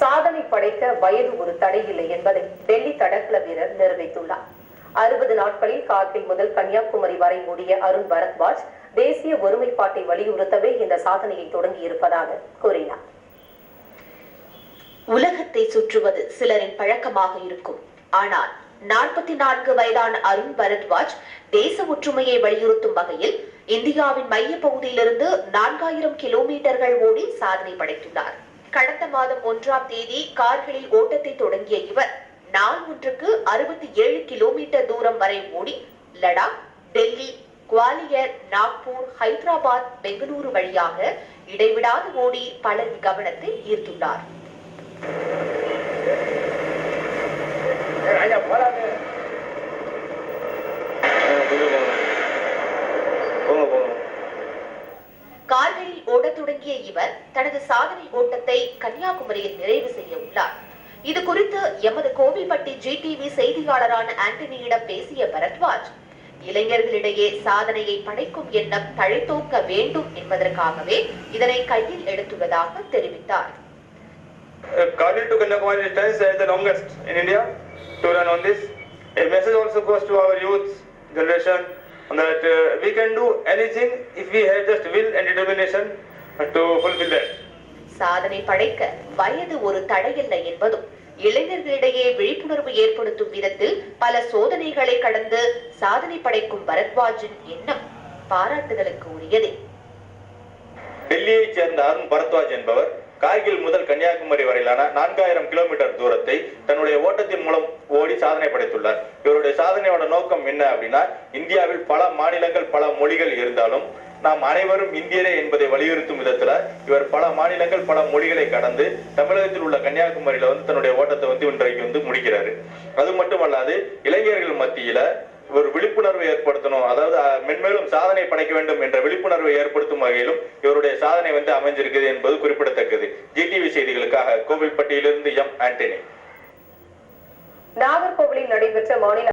சாதனை படைக்க வயது ஒரு தடையில்லை என்பதை டெல்லி தடகள வீரர் நிரூபித்துள்ளார். 60 நாட்களில் கார்கில் முதல் கன்னியாகுமரி வரை ஓடிய அருண் பரத்வாஜ் தேசிய ஒருமைப்பாட்டை வலியுறுத்தவே இந்த சாதனையை தொடங்கியிருப்பதாக கூறினார். உலகத்தை சுற்றுவது சிலரின் பழக்கமாக இருக்கும். ஆனால் 44 வயதான அருண் பரத்வாஜ் தேச ஒற்றுமையை வலியுறுத்தும் வகையில் இந்தியாவின் மைய பகுதியிலிருந்து 4000 கிலோமீட்டர்கள் ஓடி சாதனை படைத்துள்ளார். கடந்த மாதம் 1ஆம் தேதி கார்கிலில் ஓட்டத்தை தொடங்கிய இவர் நாள் ஒன்றுக்கு 67 கிலோமீட்டர் தூரம் வரை ஓடி லடாக், டெல்லி, குவாலியர், நாக்பூர், ஹைதராபாத், பெங்களூரு வழியாக இடைவிடாது ஓடி பலரின் கவனத்தை ஈர்த்துள்ளார். கார்கிலில் ஓடத் தொடங்கிய இவர் தனது சாதனை ஓட்டத்தை கன்னியாகுமரியில் நிறைவு செய்ய உள்ளார். இது குறித்து எமது கோவில்பட்டி ஜிடிவி செய்தியாளரான ஆண்டனியிடம் பேசிய பரத்வாஜ், இளைஞர்களிடையே சாதனையை படைக்கும் எண்ணம் தழைத்தோக்க வேண்டும் என்பதற்காகவே இதனை கையில் எடுத்துள்ளதாக தெரிவித்தார். Kargil to Kanyakumari distance is the longest in India to run on this. A message also goes to our youth generation that we can do anything if we have just will and determination to fulfill that. சாதனை படைக்க வயது ஒரு தடையில்லை என்பதும் இளைஞர்களிடையே விழிப்புணர்வு ஏற்படுத்தும் விதத்தில் பல சோதனைகளை கடந்து சாதனை படைக்கும் பரத்வாஜின் எண்ணம் பாராட்டுதலுக்கு உரியதே. டெல்லியைச் சேர்ந்த அருண் பரத்வாஜ் என்பவர் கார்கில் முதல் கன்னியாகுமரி வரையிலான 4000 கிலோமீட்டர் தூரத்தை தன்னுடைய ஓட்டத்தின் மூலம் ஓடி சாதனை படைத்துள்ளார். இவருடைய சாதனையோட நோக்கம் என்ன அப்படின்னா, இந்தியாவில் பல மாநிலங்கள் பல மொழிகள் இருந்தாலும் நாம் அனைவரும் இந்தியரே என்பதை வலியுறுத்தும் விதத்துல இவர் பல மாநிலங்கள் பல மொழிகளை கடந்து தமிழகத்தில் உள்ள கன்னியாகுமரியில தன்னுடைய ஓட்டத்தை இன்றைக்கு முடிக்கிறாரு. அது மட்டுமல்லாது இளைஞர்கள் மத்தியில ஒரு விழிப்புணர்வை ஏற்படுத்தணும், அதாவது மென்மேலும் சாதனை படைக்க வேண்டும் என்ற விழிப்புணர்வை ஏற்படுத்தும் வகையிலும் இவருடைய சாதனை அமைஞ்சிருக்குது என்பது குறிப்பிடத்தக்கது. ஜிடிவி செய்திகளுக்காக கோவில்பட்டியிலிருந்து எம் ஆண்டனி. நாகர்கோவிலில் நடைபெற்ற மாநில